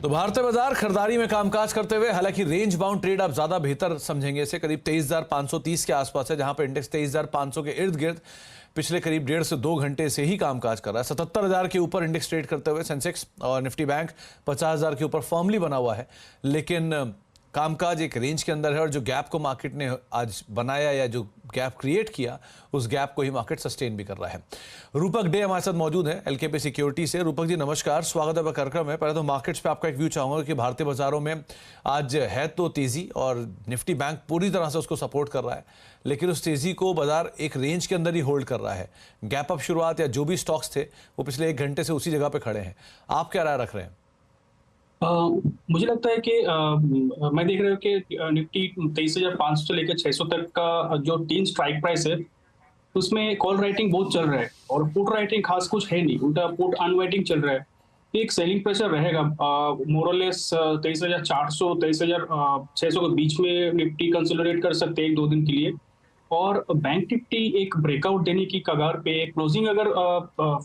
तो भारतीय बाजार खरीदारी में कामकाज करते हुए, हालांकि रेंज बाउंड ट्रेड आप ज्यादा बेहतर समझेंगे इसे, करीब 23,530 के आसपास है, जहां पर इंडेक्स 23,500 के इर्द गिर्द पिछले करीब 1.5 से 2 घंटे से ही कामकाज कर रहा है। 77,000 के ऊपर इंडेक्स ट्रेड करते हुए सेंसेक्स और निफ्टी बैंक 50,000 के ऊपर फर्मली बना हुआ है, लेकिन कामकाज एक रेंज के अंदर है और जो गैप को मार्केट ने आज बनाया या जो गैप क्रिएट किया, उस गैप को ही मार्केट सस्टेन भी कर रहा है। रूपक डे हमारे साथ मौजूद है एलकेपी सिक्योरिटी से। रूपक जी नमस्कार, स्वागत है कार्यक्रम में। पहले तो मार्केट्स पे आपका एक व्यू चाहूंगा कि भारतीय बाजारों में आज है तो तेजी और निफ्टी बैंक पूरी तरह से उसको सपोर्ट कर रहा है, लेकिन उस तेजी को बाजार एक रेंज के अंदर ही होल्ड कर रहा है। गैप अप शुरुआत या जो भी स्टॉक्स थे वो पिछले 1 घंटे से उसी जगह पे खड़े हैं। आप क्या राय रख रहे हैं? मुझे लगता है कि मैं देख रहा हूँ कि निफ्टी 23,500 से लेकर 600 तक का जो 3 स्ट्राइक प्राइस है, उसमें कॉल राइटिंग बहुत चल रहा है और पुट राइटिंग खास कुछ है नहीं, उल्टा पुट अनवाइटिंग चल रहा है। एक सेलिंग प्रेशर रहेगा मोरलेस 23,400 23,600 के बीच में निफ्टी कंसोलिडेट कर सकते हैं 1-2 दिन के लिए। और बैंक निफ्टी एक ब्रेकआउट देने की कगार पे, क्लोजिंग अगर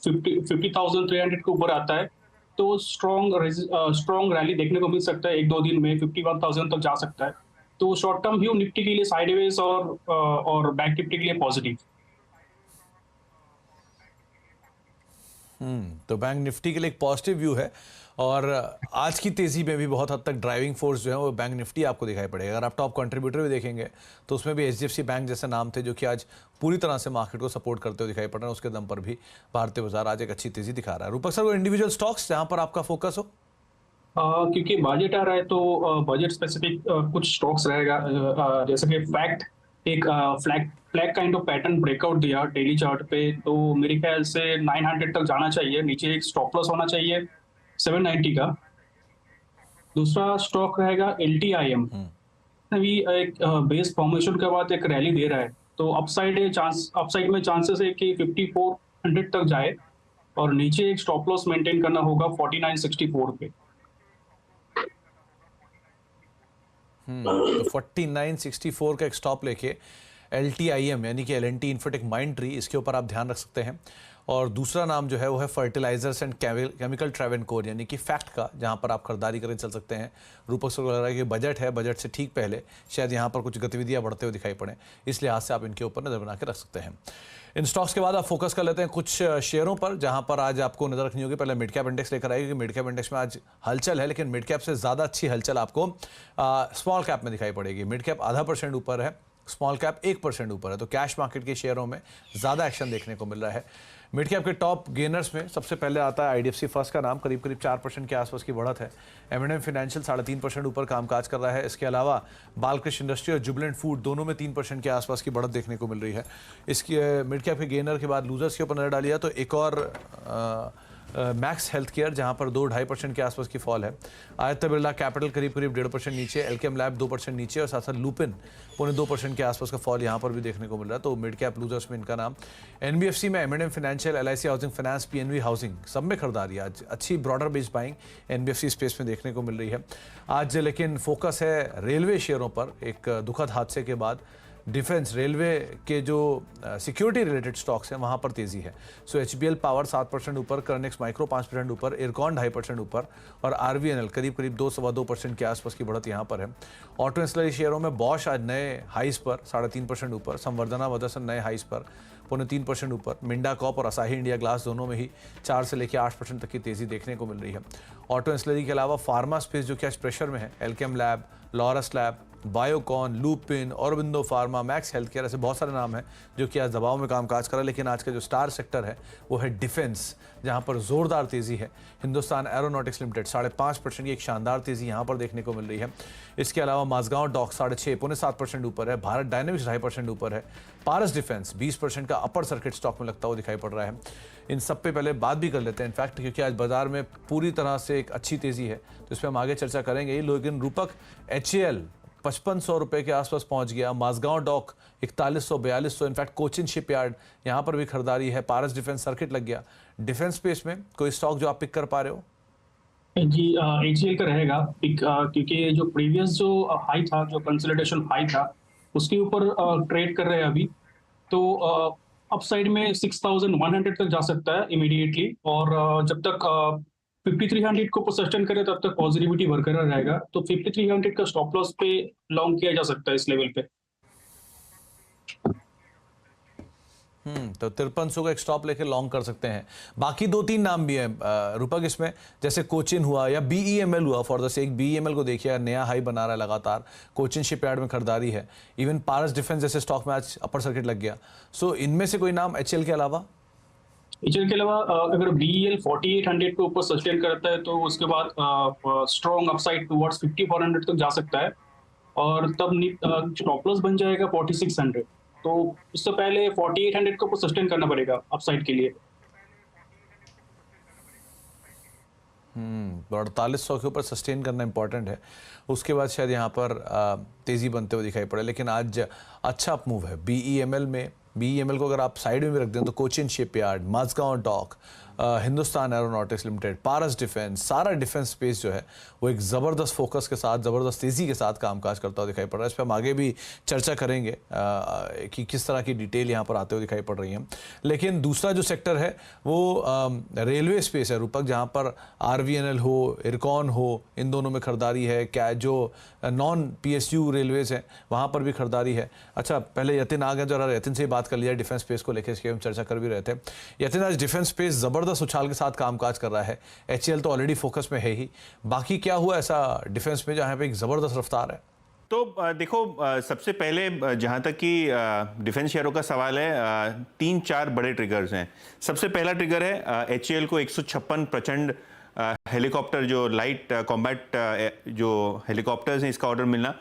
50,300 के ऊपर आता है तो स्ट्रॉन्ग रैली देखने को मिल सकता है। 1-2 दिन में 51,000 तक जा सकता है। तो शॉर्ट टर्म व्यू निफ्टी के लिए साइडवेज और बैंक निफ्टी के लिए पॉजिटिव। तो बैंक निफ्टी के लिए एक पॉजिटिव व्यू है और आज की तेजी में भी बहुत हद तक ड्राइविंग फोर्स जो है वो बैंक निफ्टी आपको दिखाई पड़ेगा। अगर आप टॉप कंट्रीब्यूटर भी देखेंगे तो उसमें भी एचडीएफसी बैंक जैसे नाम थे जो कि आज पूरी तरह से मार्केट को सपोर्ट करते हुए दिखाई पड़ रहे हैं। उसके दम पर भी भारतीय बाजार आज एक अच्छी तेजी दिखा रहा है। रूपक सर, वो इंडिविजुअल स्टॉक्स जहां पर आपका फोकस हो? क्योंकि बजट आ रहा है तो बजट स्पेसिफिक कुछ स्टॉक्स रहेगा। जैसे कि फैक्ट एक flag flag kind of pattern breakout दिया डेली चार्ट पे, तो मेरे ख्याल से 900 तक जाना चाहिए। नीचे एक स्टॉप लॉस होना चाहिए 790 का। दूसरा स्टॉक रहेगा LTIM। अभी एक बेस फॉर्मेशन के बाद एक रैली दे रहा है, तो अपसाइड में चांसेस है कि 5400 तक जाए और नीचे एक स्टॉप लॉस मेंटेन करना होगा 4964 पे। तो 4964 का एक स्टॉप लेके LTIM यानी कि L&T इन्फोटेक माइंड ट्री, इसके ऊपर आप ध्यान रख सकते हैं। और दूसरा नाम जो है वो है फर्टिलाइजर्स एंड केमिकल ट्रेवेनकोर यानी कि फैक्ट का, जहां पर आप खरीदारी करके चल सकते हैं। रूपक सर को लग रहा है कि बजट है, बजट से ठीक पहले शायद यहां पर कुछ गतिविधियां बढ़ते हुए दिखाई पड़े, इस लिहाज से आप इनके ऊपर नजर बना के रख सकते हैं। इन स्टॉक्स के बाद आप फोकस कर लेते हैं कुछ शेयरों पर जहां पर आज आपको नजर रखनी होगी। पहले मिड कैप इंडेक्स लेकर आएगी कि मिड कैप इंडेक्स में आज हलचल है, लेकिन मिड कैप से ज़्यादा अच्छी हलचल आपको स्मॉल कैप में दिखाई पड़ेगी। मिड कैप 0.5% ऊपर है, स्मॉल कैप 1% ऊपर है, तो कैश मार्केट के शेयरों में ज़्यादा एक्शन देखने को मिल रहा है। मिड कैप के टॉप गेनर्स में सबसे पहले आता है IDFC फर्स्ट का नाम, करीब 4% के आसपास की बढ़त है। M&M फाइनेंशियल 3.5% ऊपर कामकाज कर रहा है। इसके अलावा बालकृष्ण इंडस्ट्री और जुबिलेंट फूड दोनों में 3% के आसपास की बढ़त देखने को मिल रही है। इसकी मिड कैप के गेनर के बाद लूजर्स के ऊपर नजर डालिए तो एक और मैक्स हेल्थ केयर जहां पर 2-2.5% के आसपास की फॉल है। आदित्य बिरला कैपिटल करीब 1.5% नीचे, एलकेम लैब 2% नीचे और साथ साथ लुपिन 2.25% के आसपास का फॉल यहां पर भी देखने को मिल रहा है। तो मिड कैप लूजर्स में इनका नाम। NBFC में M&M financial, LIC housing finance, PNB housing सब में खरीदारी आज अच्छी broader based buying NBFC space में देखने को मिल रही है आज। लेकिन फोकस है रेलवे शेयरों पर। एक दुखद हादसे के बाद डिफेंस रेलवे के जो सिक्योरिटी रिलेटेड स्टॉक्स हैं वहां पर तेजी है। सो HBL पावर 7% ऊपर, कर्नेक्स माइक्रो 5% ऊपर, इरकॉन 2.5% ऊपर और RVNL करीब 2-2.25% के आसपास की बढ़त यहां पर है। ऑटो एंसिलरी शेयरों में बॉश आज नए हाइस पर 3.5% ऊपर, संवर्धना मदरसन नए हाइस पर 3.25% ऊपर, मिंडा कॉप और असाही इंडिया ग्लास दोनों में ही 4 से लेकर 8% तक की तेजी देखने को मिल रही है। ऑटो एंसिलरी के अलावा फार्मा स्पेस जो कि आज प्रेशर में है, Alkem lab, Laurus lab, Biocon, lupin, Aurobindo pharma, max health care, ऐसे बहुत सारे नाम हैं जो कि आज दबाव में कामकाज कर रहे हैं। लेकिन आज का जो स्टार सेक्टर है वो है डिफेंस, जहां पर जोरदार तेजी है। हिंदुस्तान एरोनॉटिक्स लिमिटेड 5.5% की एक शानदार तेजी यहां पर देखने को मिल रही है। इसके अलावा माझगांव डॉक 6.5 7% ऊपर है, भारत डायनेमिक्स 2.5% ऊपर है, पारस डिफेंस 20% का अपर सर्किट स्टॉक में लगता हुआ दिखाई पड़ रहा है। इन सब पे पहले बात भी कर लेते हैं इनफैक्ट, क्योंकि आज बाजार में पूरी तरह से एक अच्छी तेजी है, तो इस पर हम आगे चर्चा करेंगे ही। लेकिन रूपक HAL 5500 रुपए के आसपास पहुंच गया, Mazagon dock 4100-4200, in fact Cochin shipyard यहां पर भी खरीदारी है, पारस डिफेंस सर्किट लग गया। डिफेंस स्पेस में कोई स्टॉक जो आप पिक कर पा रहे हो? जी, HCL का रहेगा पिक, क्योंकि जो प्रीवियस जो हाई था, जो कंसोलिडेशन हाई था, उसके ऊपर ट्रेड कर रहे हैं अभी। तो अपसाइड में 6100 तक जा सकता है इमीडिएटली। और जब तक 5300 को सस्टेन करे तब तक पॉजिटिविटी बरकरार रहेगा, तो 5300 का स्टॉप लॉस पे लॉन्ग किया जा सकता है इस लेवल पे। तो 5300 का एक स्टॉप लेके लॉन्ग कर सकते हैं। बाकी 2-3 नाम भी हैं रूपक इसमें, जैसे कोचिन हुआ या बीईएमएल हुआ। फॉर द सेक बीईएमएल को देखिए, नया हाई बना रहा है लगातार, कोचिन शिपयार्ड में खरीदारी है। इवन पारस डिफेंस जैसे स्टॉक में आज अपर सर्किट लग गया। सो इनमें से कोई नाम एचएल के अलावा? एचएल के अलावा अगर बीईएल 4800 के ऊपर सस्टेन करता है तो उसके बाद स्ट्रॉन्ग अपसाइड टुवर्ड्स 5400 तक जा सकता है, और तब स्टॉप लॉस बन जाएगा 4600। तो उससे पहले 4800 को सस्टेन करना पड़ेगा अपसाइड के लिए। 4800 के ऊपर सस्टेन करना इंपॉर्टेंट है, उसके बाद शायद यहाँ पर तेज़ी बनते हुए दिखाई पड़े। लेकिन आज अच्छा अप मूव है बीईएमएल में। बीईएमएल को अगर आप साइड में भी रख दें तो Cochin shipyard, Mazagon dock, Hindustan aeronautics limited, Paras defence, सारा डिफेंस स्पेस जो है वो एक ज़बरदस्त फोकस के साथ, ज़बरदस्त तेज़ी के साथ कामकाज करता हुआ दिखाई पड़ रहा है। इस पर हम आगे भी चर्चा करेंगे कि किस तरह की डिटेल यहाँ पर आते हुए दिखाई पड़ रही है। लेकिन दूसरा जो सेक्टर है वो रेलवे स्पेस है रूपक, जहाँ पर आरवीएनएल हो, इरकॉन हो, इन दोनों में खरीदारी है। क्या जो नॉन पीएसयू रेलवेज हैं वहाँ पर भी खरीदारी है। अच्छा, पहले यतिन आ गए, जरा यतिन से ही बात कर लिया डिफेंस स्पेस को लेकर, इसके हम चर्चा कर भी रहे थे। यतिन, आज डिफेंस स्पेस जबरदस्त उछाल के साथ कामकाज कर रहा है। एचएल तो ऑलरेडी फोकस में है ही, बाकी क्या हुआ ऐसा डिफेंस में जहां पे एक जबरदस्त रफ्तार है? तो देखो, सबसे पहले जहां तक कि डिफेंस शेयरों का सवाल है, 3-4 बड़े ट्रिगर्स हैं। सबसे पहला ट्रिगर है एचएल को 156 प्रचंड हेलीकॉप्टर, जो लाइट कॉम्बैट जो हेलीकॉप्टर्स हैं, इसका ऑर्डर मिलना।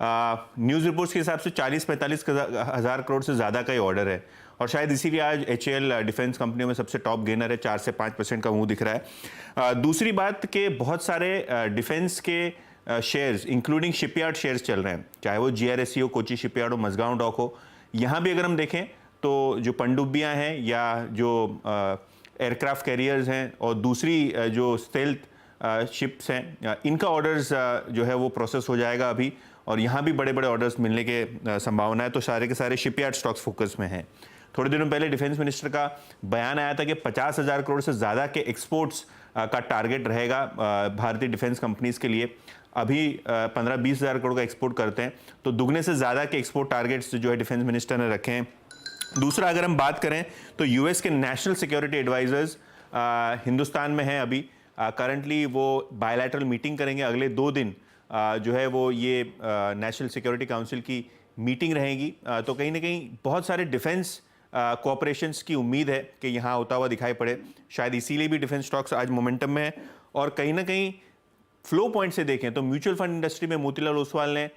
न्यूज़ रिपोर्ट्स के हिसाब से 40-45 हज़ार करोड़ से ज़्यादा का ही ऑर्डर है, और शायद इसीलिए आज एचएल डिफेंस कंपनियों में सबसे टॉप गेनर है। 4 से 5% का मुंह दिख रहा है। दूसरी बात कि बहुत सारे डिफेंस के शेयर्स इंक्लूडिंग शिपयार्ड शेयर्स चल रहे हैं, चाहे वो जीआरएससी हो, कोची शिपयार्ड हो, मझगांव डॉक हो। यहाँ भी अगर हम देखें तो जो पनडुब्बियाँ हैं या जो एयरक्राफ्ट कैरियर्स हैं और दूसरी जो स्टेल्थ शिप्स हैं, इनका ऑर्डर्स जो है वो प्रोसेस हो जाएगा अभी, और यहाँ भी बड़े बड़े ऑर्डर्स मिलने के संभावना है। तो सारे के सारे शिपयार्ड स्टॉक्स फोकस में हैं। थोड़े दिनों पहले डिफेंस मिनिस्टर का बयान आया था कि 50,000 करोड़ से ज़्यादा के एक्सपोर्ट्स का टारगेट रहेगा भारतीय डिफेंस कंपनीज के लिए। अभी 15-20 हज़ार करोड़ का एक्सपोर्ट करते हैं, तो दुगने से ज़्यादा के एक्सपोर्ट टारगेट्स जो है डिफेंस मिनिस्टर ने रखे हैं। दूसरा, अगर हम बात करें तो यूएस के नेशनल सिक्योरिटी एडवाइजर्स हिंदुस्तान में हैं अभी। करंटली वो बायलैटरल मीटिंग करेंगे अगले 2 दिन, जो है वो ये नेशनल सिक्योरिटी काउंसिल की मीटिंग रहेगी। तो कहीं ना कहीं बहुत सारे डिफेंस कोऑपरेशंस की उम्मीद है कि यहाँ होता हुआ दिखाई पड़े। शायद इसीलिए भी डिफेंस स्टॉक्स आज मोमेंटम में है। और कहीं ना कहीं फ्लो पॉइंट से देखें तो म्यूचुअल फंड इंडस्ट्री में मोतीलाल ओसवाल ने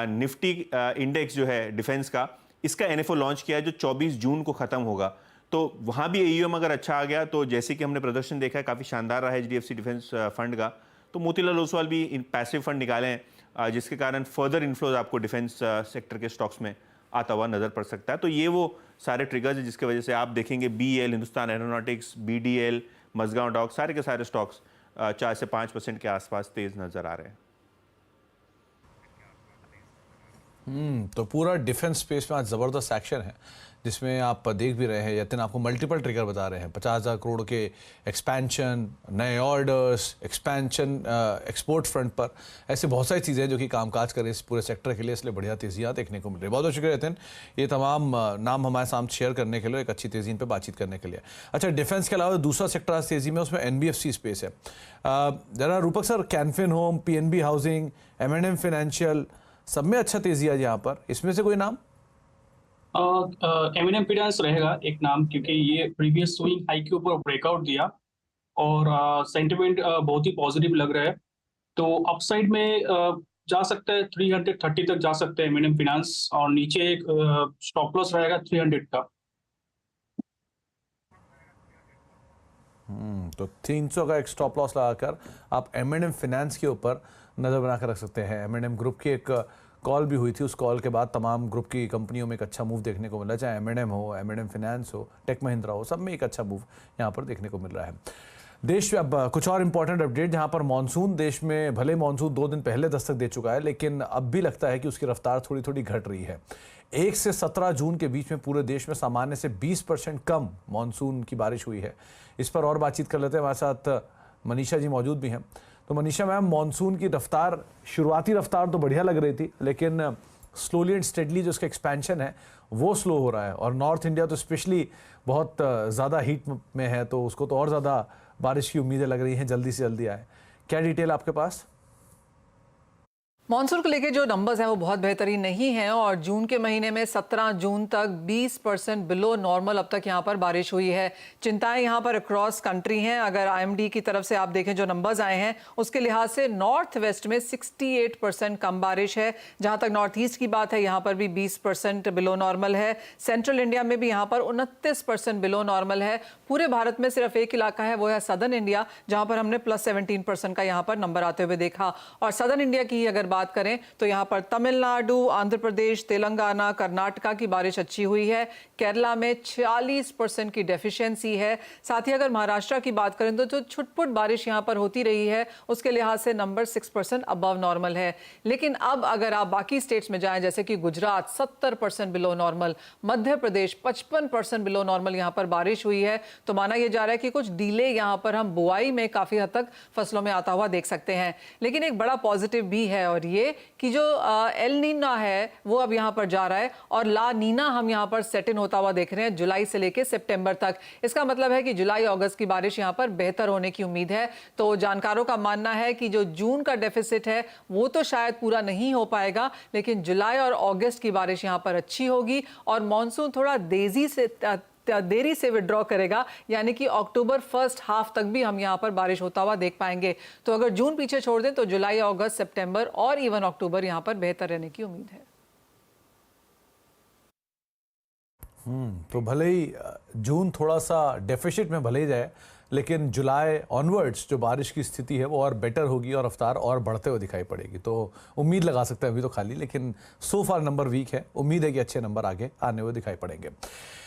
निफ्टी इंडेक्स जो है डिफेंस का, इसका एनएफओ लॉन्च किया है जो 24 जून को ख़त्म होगा। तो वहाँ भी एयूएम अगर अच्छा आ गया तो जैसे कि हमने प्रदर्शन देखा है, काफ़ी शानदार रहा है एचडीएफसी डिफेंस फंड का। तो मोतीलाल ओसवाल भी इन पैसिव फंड निकाले हैं, जिसके कारण फर्दर इन्फ्लोज आपको डिफेंस सेक्टर के स्टॉक्स में आता हुआ नजर पड़ सकता है। तो ये वो सारे ट्रिगर्स हैं जिसकी वजह से आप देखेंगे BL, Hindustan aeronautics, BDL, Mazagon dock, सारे के सारे स्टॉक्स 4 से 5% के आसपास तेज नजर आ रहे हैं। तो पूरा डिफेंस स्पेस में आज ज़बरदस्त एक्शन है, जिसमें आप देख भी रहे हैं। यतिन आपको मल्टीपल ट्रिगर बता रहे हैं, 50,000 करोड़ के एक्सपेंशन, नए ऑर्डर्स, एक्सपेंशन एक्सपोर्ट फ्रंट पर, ऐसे बहुत सारी चीज़ें जो कि कामकाज करें इस पूरे सेक्टर के लिए, इसलिए बढ़िया तेजियाँ देखने को मिल रही है। बहुत बहुत शुक्रिया यतिन, ये तमाम नाम हमारे सामने शेयर करने के लिए, एक अच्छी तेज़ी पर बातचीत करने के लिए। अच्छा, डिफेंस के अलावा दूसरा सेक्टर आज तेज़ी में, उसमें एनबीएफसी स्पेस है। जरा Rupak sir, Canfin home, PNB housing, एम&एम फाइनेंशियल, सब में अच्छा तेजी आज यहाँ पर, इसमें से कोई नाम? एम&एम फाइनेंस रहेगा एक नाम, क्योंकि ये प्रीवियस स्विंग हाई के ऊपर ब्रेकआउट दिया और सेंटिमेंट बहुत ही पॉजिटिव लग रहा है। तो अपसाइड में जा सकता है, 330 तक जा सकता है एम&एम फाइनेंस, और नीचे एक स्टॉप लॉस रहेगा 300 का। तो 300 का एक स्टॉप लॉस लगाकर आप एम&एम फाइनेंस के ऊपर नज़र बना कर रख सकते हैं। एम&एम ग्रुप की एक कॉल भी हुई थी, उस कॉल के बाद तमाम ग्रुप की कंपनियों में एक अच्छा मूव देखने को मिला, चाहे एम&एम हो, एम&एम फाइनेंस हो, टेक महिंद्रा हो, सब में एक अच्छा मूव यहाँ पर देखने को मिल रहा है। देश में अब कुछ और इंपॉर्टेंट अपडेट, जहाँ पर मानसून, देश में भले मानसून 2 दिन पहले दस्तक दे चुका है, लेकिन अब भी लगता है कि उसकी रफ्तार थोड़ी थोड़ी घट रही है। 1 से 17 जून के बीच में पूरे देश में सामान्य से 20% कम मानसून की बारिश हुई है। इस पर और बातचीत कर लेते हैं। हमारे साथ मनीषा जी मौजूद भी हैं। तो मनीषा मैम, मॉनसून की रफ्तार, शुरुआती रफ्तार तो बढ़िया लग रही थी, लेकिन स्लोली एंड स्टेडली जो उसका एक्सपेंशन है वो स्लो हो रहा है, और नॉर्थ इंडिया तो स्पेशली बहुत ज़्यादा हीट में है, तो उसको तो और ज़्यादा बारिश की उम्मीदें लग रही हैं जल्दी से जल्दी आए। क्या डिटेल आपके पास? मॉनसून को लेके जो नंबर्स हैं वो बहुत बेहतरीन नहीं हैं, और जून के महीने में 17 जून तक 20% बिलो नॉर्मल अब तक यहाँ पर बारिश हुई है। चिंताएं यहाँ पर अक्रॉस कंट्री हैं। अगर आईएमडी की तरफ से आप देखें जो नंबर्स आए हैं उसके लिहाज से नॉर्थ वेस्ट में 68% कम बारिश है। जहाँ तक नॉर्थ ईस्ट की बात है यहाँ पर भी 20% बिलो नॉर्मल है। सेंट्रल इंडिया में भी यहाँ पर 29% बिलो नॉर्मल है। पूरे भारत में सिर्फ एक इलाका है, वो है सदर्न इंडिया, जहाँ पर हमने +17% का यहाँ पर नंबर आते हुए देखा। और सदर्न इंडिया की अगर बात करें तो यहां पर तमिलनाडु, आंध्र प्रदेश, तेलंगाना, कर्नाटका की बारिश अच्छी हुई है। केरला में 40% की डेफिशिएंसी है। साथ ही अगर महाराष्ट्र की बात करें तो जो छुटपुट बारिश यहां पर होती रही है उसके लिहाज से नंबर 6% अबव नॉर्मल है। लेकिन अब अगर आप बाकी स्टेट्स में जाएं, जैसे कि Gujarat 70% below normal, Madhya Pradesh 55% below normal यहां पर बारिश हुई है, तो माना यह जा रहा है कि कुछ डिले यहां पर हम बुआई में काफी हद तक फसलों में आता हुआ देख सकते हैं। लेकिन एक बड़ा पॉजिटिव भी है, और ये कि जो एल नीना है वो अब यहां पर जा रहा है, और ला नीना हम यहां पर सेट इन होता हुआ देख रहे हैं जुलाई से लेकर सितंबर तक। इसका मतलब है कि जुलाई अगस्त की बारिश यहां पर बेहतर होने की उम्मीद है। तो जानकारों का मानना है कि जो जून का डेफिसिट है वो तो शायद पूरा नहीं हो पाएगा, लेकिन जुलाई और अगस्त की बारिश यहां पर अच्छी होगी, और मॉनसून थोड़ा देरी से विड्रॉ करेगा, यानी कि अक्टूबर फर्स्ट हाफ तक भी हम यहां पर बारिश होता हुआ देख पाएंगे। तो अगर जून पीछे छोड़ दें तो जुलाई, अगस्त, सितंबर और इवन अक्टूबर यहां पर बेहतर रहने की उम्मीद है। तो भले ही जून थोड़ा सा डेफिसिट में भले ही जाए, लेकिन जुलाई ऑनवर्ड्स जो बारिश की स्थिति है वो और बेटर होगी और रफ्तार और बढ़ते हुए दिखाई पड़ेगी। तो उम्मीद लगा सकते हैं अभी तो खाली, लेकिन सो फार नंबर वीक है। उम्मीद है कि अच्छे नंबर आगे आने हुए दिखाई पड़ेंगे।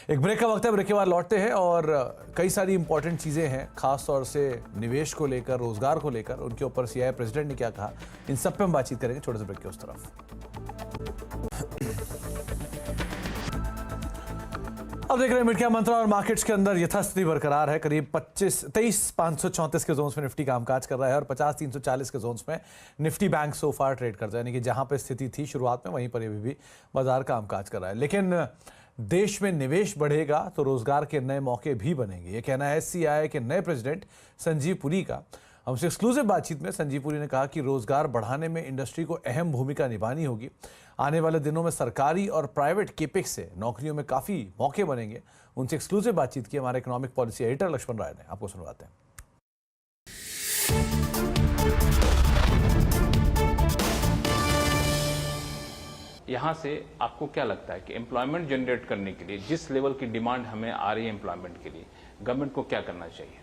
एक ब्रेक का वक्त है, ब्रेक के बाद लौटते हैं, और कई सारी इंपॉर्टेंट चीज़ें हैं, खास तौर से निवेश को लेकर, रोजगार को लेकर, उनके ऊपर सीआईआई प्रेसिडेंट ने क्या कहा, इन सब पे हम बातचीत करेंगे छोटे से ब्रेक के उस तरफ। अब देख रहे हैं मिड कैप मंत्रा, और मार्केट्स के अंदर यथास्थिति बरकरार है। करीब 23,534 के जोन्स में निफ्टी कामकाज कर रहा है, और 50,340 के जोन्स में निफ्टी बैंक सो फार ट्रेड करता है, यानी कि जहां पे स्थिति थी शुरुआत में वहीं पर अभी भी बाजार कामकाज कर रहा है। लेकिन देश में निवेश बढ़ेगा तो रोजगार के नए मौके भी बनेंगे, ये कहना है सीआईआई के नए प्रेसिडेंट संजीव पुरी का। हमसे एक्सक्लूसिव बातचीत में संजीव पुरी ने कहा कि रोजगार बढ़ाने में इंडस्ट्री को अहम भूमिका निभानी होगी। आने वाले दिनों में सरकारी और प्राइवेट केपेक्स से नौकरियों में काफी मौके बनेंगे। उनसे एक्सक्लूसिव बातचीत की हमारे इकोनॉमिक पॉलिसी एडिटर लक्ष्मण राय ने, आपको सुनवाते हैं। यहाँ से आपको क्या लगता है कि एम्प्लॉयमेंट जनरेट करने के लिए जिस लेवल की डिमांड हमें आ रही है एम्प्लॉयमेंट के लिए, गवर्नमेंट को क्या करना चाहिए?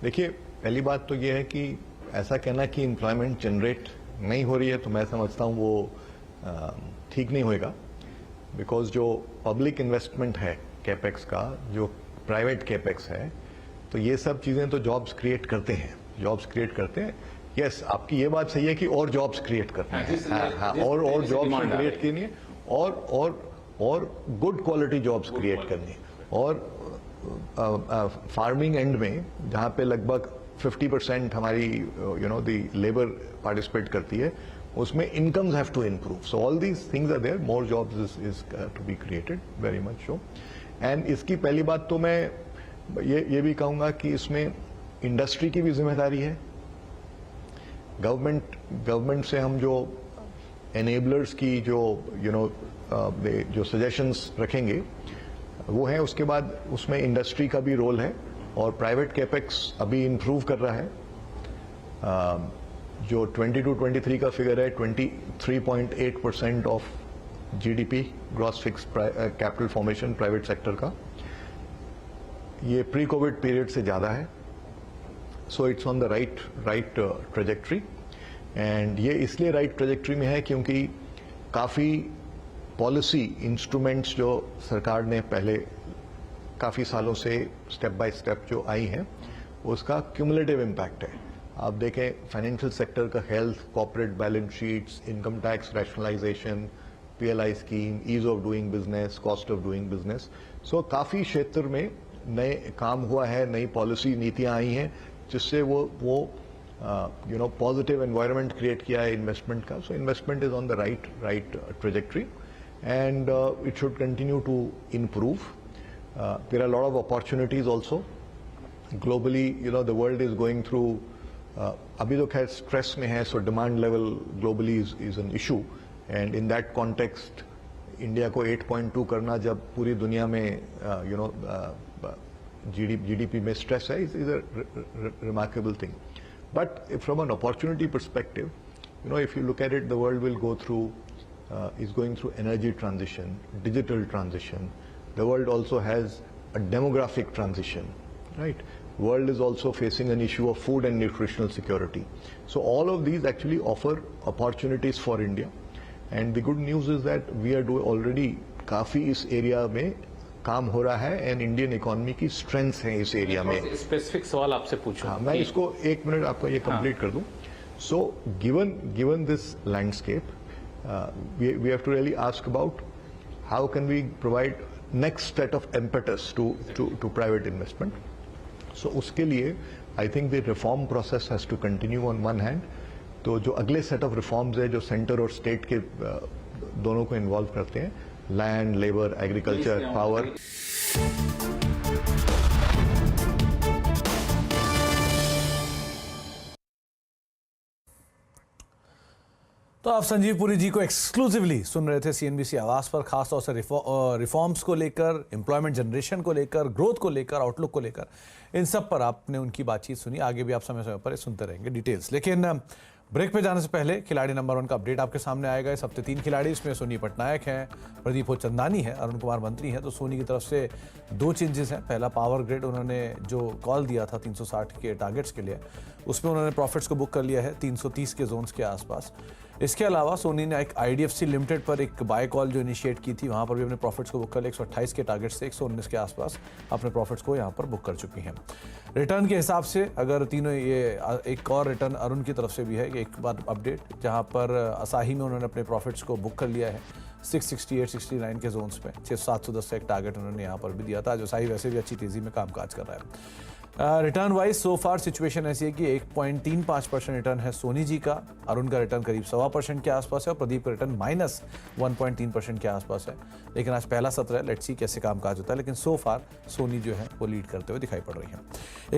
देखिए, पहली बात तो ये है कि ऐसा कहना कि एम्प्लॉयमेंट जनरेट नहीं हो रही है तो मैं समझता हूँ वो ठीक नहीं होएगा। बिकॉज जो पब्लिक इन्वेस्टमेंट है कैपेक्स का, जो प्राइवेट कैपेक्स है, तो ये सब चीज़ें तो जॉब्स क्रिएट करते हैं, जॉब्स क्रिएट करते हैं। यस, आपकी ये बात सही है कि और जॉब्स क्रिएट करते हैं, हाँ, और जॉब्स क्रिएट करनी है, और गुड क्वालिटी जॉब्स क्रिएट करनी है। और फार्मिंग एंड में जहाँ पे लगभग 50% हमारी दी लेबर पार्टिसिपेट करती है, उसमें incomes have to improve. So all these things are there, more jobs is to be created, very much so. And इसकी पहली बात तो मैं ये भी कहूँगा कि इसमें इंडस्ट्री की भी जिम्मेदारी है। गवर्नमेंट से हम जो एनेबलर्स की जो सजेशंस रखेंगे वो है, उसके बाद उसमें इंडस्ट्री का भी रोल है, और प्राइवेट कैपेक्स अभी इंप्रूव कर रहा है। जो 22-23 का फिगर है, 23.8% of GDP gross fix capital formation private sector का, ये प्री कोविड पीरियड से ज्यादा है। So it's on the right trajectory, and ये इसलिए राइट ट्रेजेक्ट्री में है क्योंकि काफ़ी पॉलिसी इंस्ट्रूमेंट्स जो सरकार ने पहले काफ़ी सालों से स्टेप बाय स्टेप जो आई हैं, उसका क्यूमुलेटिव इम्पैक्ट है। आप देखें, फाइनेंशियल सेक्टर का health, corporate balance sheets, income tax rationalisation, PLI scheme, ease of doing business, cost of doing business, so काफ़ी क्षेत्र में नए काम हुआ है, नई पॉलिसी नीतियां आई हैं जिससे वो पॉजिटिव एनवायरनमेंट क्रिएट किया है इन्वेस्टमेंट का. So investment is on the right trajectory and it should continue to improve. There are lot of opportunities also globally. The world is going through, अभी तो खैर स्ट्रेस में है, so demand level globally is an issue and in that context India को 8.2 करना जब पूरी दुनिया में GDP में स्ट्रेस है is a remarkable thing. But from an opportunity perspective, if you look at it, the world will go through, is going through energy transition, digital transition. The world also has a demographic transition, right? World is also facing an issue of food and nutritional security. So all of these actually offer opportunities for India. And the good news is that we are already काफी इस area में काम हो रहा है and Indian economy की strength है इस एरिया में. स्पेसिफिक सवाल आपसे पूछूं. हाँ, मैं इसको 1 मिनट आपका ये कंप्लीट कर दूं. So given this landscape we have to really ask about how can we provide next set of impetus to private investment. So उसके लिए I think the reform process has to continue on one hand. तो जो अगले set of reforms है जो centre और state के दोनों को इन्वॉल्व करते हैं, लैंड, लेबर, एग्रीकल्चर, पावर. तो आप संजीव पुरी जी को एक्सक्लूसिवली सुन रहे थे CNBC आवाज पर, खासतौर से रिफॉर्म्स को लेकर, एम्प्लॉयमेंट जनरेशन को लेकर, ग्रोथ को लेकर, आउटलुक को लेकर, इन सब पर आपने उनकी बातचीत सुनी. आगे भी आप समय समय पर सुनते रहेंगे डिटेल्स. लेकिन ब्रेक पे जाने से पहले खिलाड़ी नंबर 1 का अपडेट आपके सामने आएगा. इस हफ्ते 3 खिलाड़ी, इसमें सोनी पटनायक हैं, प्रदीप चंदानी है, अरुण कुमार मंत्री हैं. तो सोनी की तरफ से 2 चेंजेस हैं. पहला, पावर ग्रिड उन्होंने जो कॉल दिया था 360 के टारगेट्स के लिए, उसमें उन्होंने प्रॉफिट्स को बुक कर लिया है 330 के जोन्स के आसपास. इसके अलावा सोनी ने एक IDFC लिमिटेड पर एक बाय कॉल जो इनिशिएट की थी, वहां पर भी अपने प्रॉफिट्स को बुक कर लिया. 128 के टारगेट से 119 के आसपास अपने प्रॉफिट्स को यहां पर बुक कर चुकी हैं. रिटर्न के हिसाब से अगर तीनों, ये एक और रिटर्न अरुण की तरफ से भी है, एक बार अपडेट, जहां पर असाही में उन्होंने अपने प्रॉफिट्स को बुक कर लिया है 668-69 के जोन्स में. 710 से एक टारगेट उन्होंने यहाँ पर भी दिया था. जो असाही वैसे भी अच्छी तेजी में कामकाज कर रहा है. रिटर्न वाइज सो फार सिचुएशन ऐसी है कि 1.35% रिटर्न है सोनी जी का, अरुण का रिटर्न करीब 1.25% के आसपास है और प्रदीप का रिटर्न -1.3% के आसपास है. लेकिन आज पहला सत्र है, लेट्स सी कैसे कामकाज होता है. लेकिन सो फार सोनी जो है वो लीड करते हुए दिखाई पड़ रही है.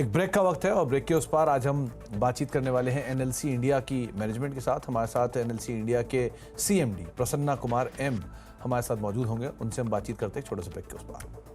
एक ब्रेक का वक्त है और ब्रेक के उस पार आज हम बातचीत करने वाले हैं NLC इंडिया की मैनेजमेंट के साथ. हमारे साथ NLC इंडिया के CMD प्रसन्ना कुमार M हमारे साथ मौजूद होंगे. उनसे हम बातचीत करते हैं छोटे से ब्रेक के उस पार.